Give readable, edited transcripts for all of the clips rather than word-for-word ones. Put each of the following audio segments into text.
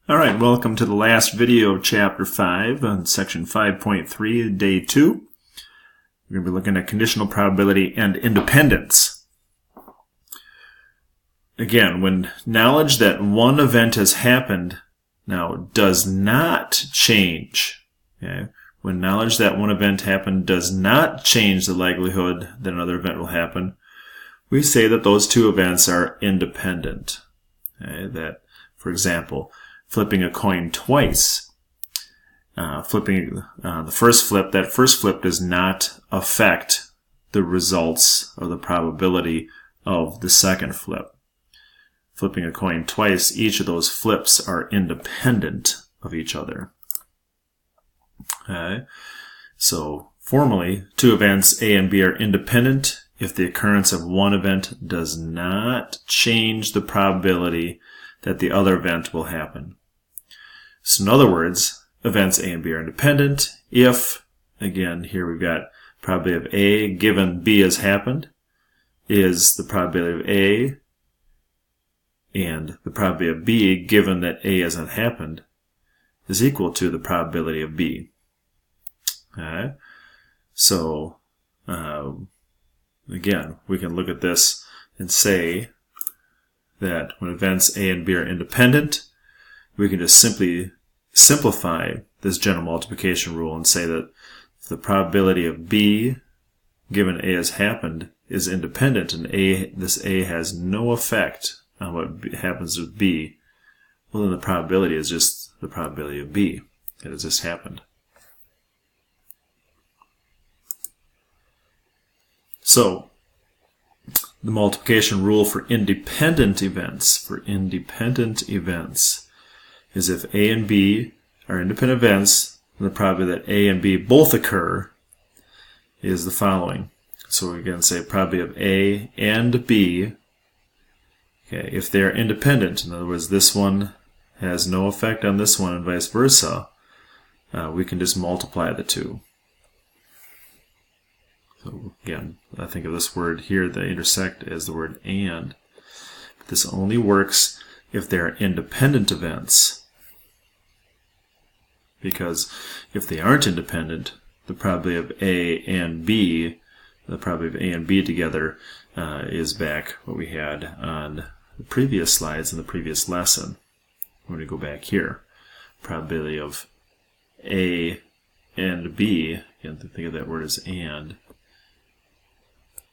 All right, welcome to the last video of Chapter 5 on Section 5.3, Day 2. We're going to be looking at conditional probability and independence. Again, when knowledge that one event has happened now does not change, okay? When knowledge that one event happened does not change the likelihood that another event will happen, we say that those two events are independent. Okay? That, for example, flipping a coin twice, flipping the first flip, that first flip does not affect the results or the probability of the second flip. Flipping a coin twice, each of those flips are independent of each other. Okay. So formally, two events A and B are independent if the occurrence of one event does not change the probability that the other event will happen. So in other words, events A and B are independent if, again, here we've got probability of A given B has happened is the probability of A, and the probability of B given that A hasn't happened is equal to the probability of B. Okay. So, again, we can look at this and say that when events A and B are independent, we can just simply simplify this general multiplication rule and say that if the probability of B given A has happened is independent and this A has no effect on what happens with B, well then the probability is just the probability of B that has just happened. So, the multiplication rule for independent events, is if A and B are independent events, then the probability that A and B both occur is the following. So we can say probability of A and B, okay, if they are independent, in other words, this one has no effect on this one and vice versa, we can just multiply the two. So again, I think of this word here, the intersect, as the word and. But this only works if they are independent events. Because if they aren't independent, the probability of A and B, the probability of A and B together is back what we had on the previous slides in the previous lesson. When we go back here, probability of A and B, again, think of that word as and,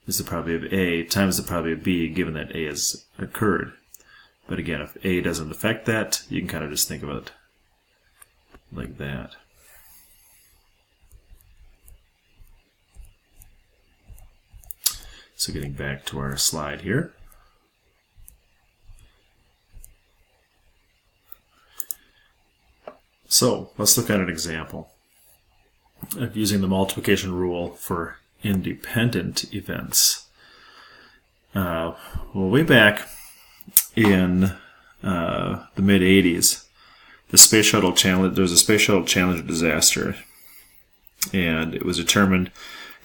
is the probability of A times the probability of B given that A has occurred. But again, if A doesn't affect that, you can kind of just think of it like that. So getting back to our slide here. So let's look at an example of using the multiplication rule for independent events. Well, way back in the mid-'80s, there was a Space Shuttle Challenger disaster, and it was determined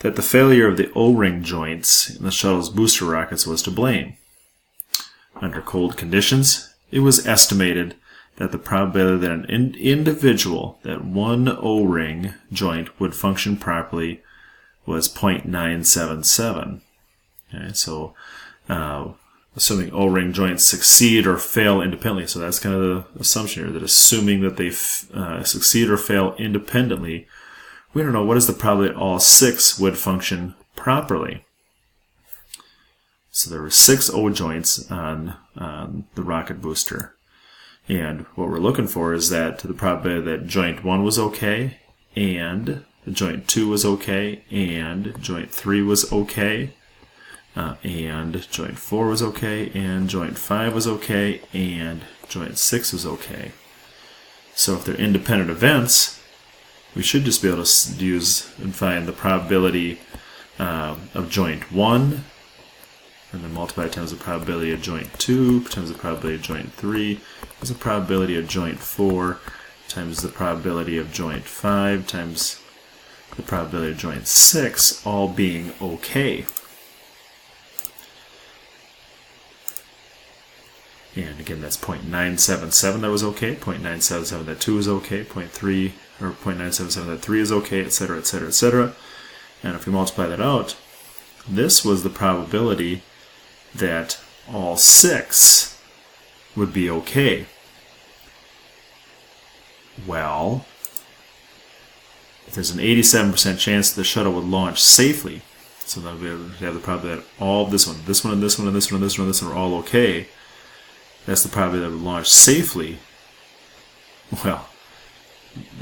that the failure of the O-ring joints in the shuttle's booster rockets was to blame. Under cold conditions, it was estimated that the probability that an individual, that one O-ring joint would function properly was 0.977. Okay, so assuming O-ring joints succeed or fail independently, so that's kind of the assumption here, that assuming that they succeed or fail independently, we don't know what is the probability that all 6 would function properly. So there were 6 O joints on the rocket booster. And what we're looking for is that the probability that joint 1 was okay, and joint 2 was okay, and joint 3 was okay, and joint 4 was okay, and joint 5 was okay, and joint 6 was okay. So if they're independent events, we should just be able to use and find the probability of joint 1, and then multiply times the probability of joint 2, times the probability of joint 3, times the probability of joint 4, times the probability of joint 5, times the probability of joint 6, all being okay. And again, that's 0.977 that was okay, 0.977 that 2 is okay, 0.3 or 0.977 that 3 is okay, etc., etc., etc. And if we multiply that out, this was the probability that all 6 would be okay. Well, if there's an 87% chance that the shuttle would launch safely, so that we have the probability that all this one, and this one, and this one, and this one, and this one are all okay, that's the probability that it would launch safely. Well,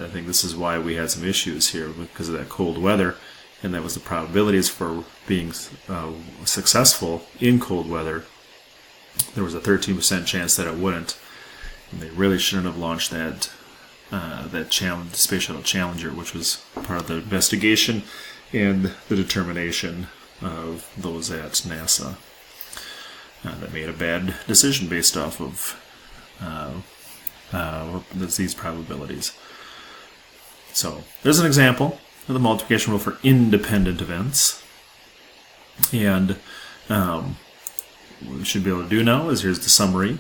I think this is why we had some issues here because of that cold weather, and that was the probabilities for being successful in cold weather. There was a 13% chance that it wouldn't, and they really shouldn't have launched that Space Shuttle Challenger, which was part of the investigation and the determination of those at NASA that made a bad decision based off of these probabilities. So there's an example of the multiplication rule for independent events. And what we should be able to do now is here's the summary.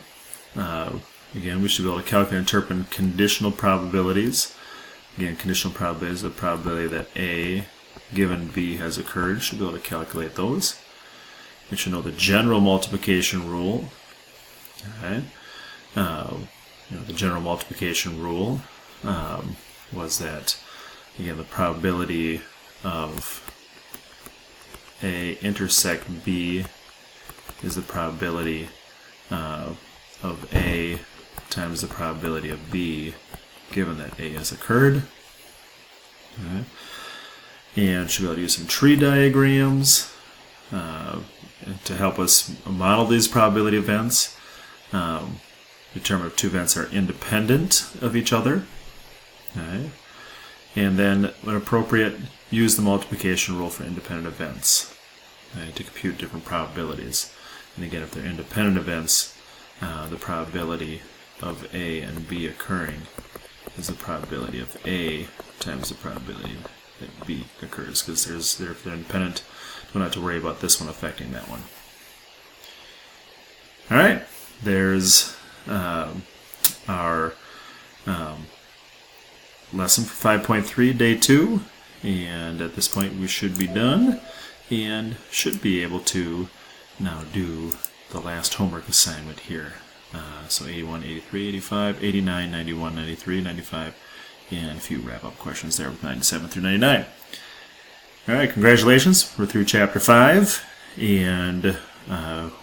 Again, we should be able to calculate and interpret conditional probabilities. Again, conditional probabilities, the probability that A given B has occurred. Should be able to calculate those. We should know the general multiplication rule. Okay. The general multiplication rule was that, again, the probability of A intersect B is the probability of A times the probability of B given that A has occurred. Okay. And should be able to use some tree diagrams to help us model these probability events. Determine if two events are independent of each other. Okay. And then, when appropriate, use the multiplication rule for independent events to compute different probabilities. And again, if they're independent events, the probability of A and B occurring is the probability of A times the probability that B occurs, because if they're independent, don't have to worry about this one affecting that one. All right, there's our lesson for 5.3, day 2, and at this point we should be done and should be able to now do the last homework assignment here. So 81, 83, 85, 89, 91, 93, 95, and a few wrap-up questions there with 97 through 99. All right, congratulations. We're through Chapter 5, and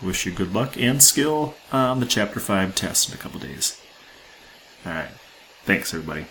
wish you good luck and skill on the Chapter 5 test in a couple days. All right, thanks, everybody.